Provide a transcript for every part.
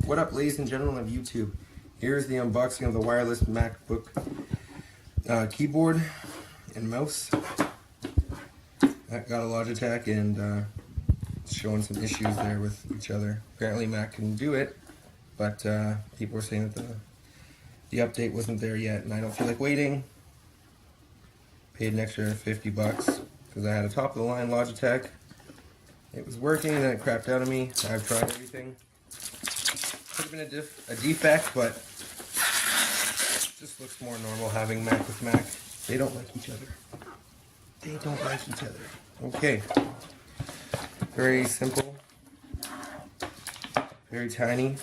What up, ladies and gentlemen of YouTube? Here's the unboxing of the wireless MacBook keyboard and mouse. That got a Logitech, and it's showing some issues there with each other. Apparently Mac can do it, but people were saying that the update wasn't there yet, and I don't feel like waiting. Paid an extra $50 because I had a top of the line Logitech. It was working, and then it crapped out of me. I've tried everything. Could have been a defect, but it just looks more normal having Mac with Mac. They don't like each other. They don't like each other. Okay. Very simple. Very tiny.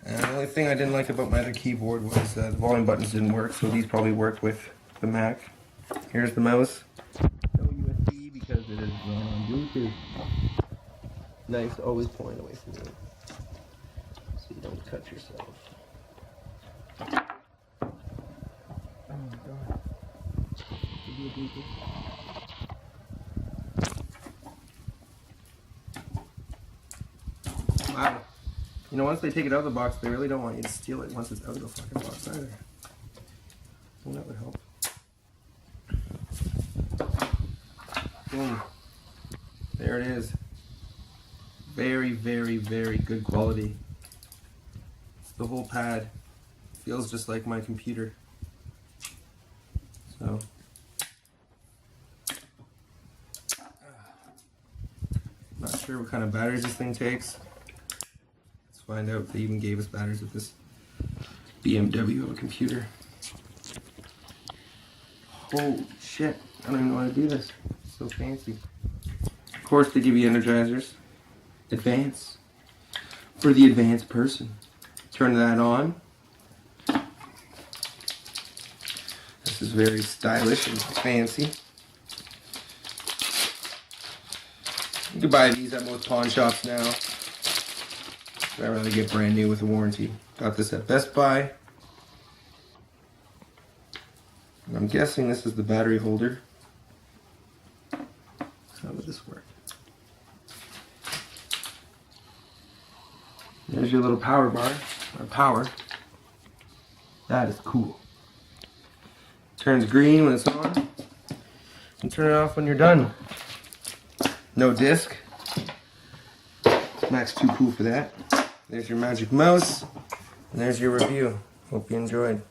And the only thing I didn't like about my other keyboard was the volume buttons didn't work, so these probably work with the Mac. Here's the mouse. No USB because it is run on Bluetooth. Nice, always pulling away from me, so you don't cut yourself. Oh my god. Wow. You know, once they take it out of the box, they really don't want you to steal it once it's out of the fucking box either. Well, that would help. Boom. There it is. Very, very, very good quality. The whole pad feels just like my computer. So, not sure what kind of batteries this thing takes. Let's find out. They even gave us batteries with this BMW of a computer. Holy shit, I don't even know how to do this. It's so fancy. Of course they give you energizers. Advance. For the advanced person. Turn that on. This is very stylish and fancy. You can buy these at most pawn shops now. I'd rather get brand new with a warranty. Got this at Best Buy. And I'm guessing this is the battery holder. How would this work? There's your little power bar, or power. That is cool. Turns green when it's on, and turn it off when you're done. No disc. Mac's too cool for that. There's your magic mouse, and there's your review. Hope you enjoyed.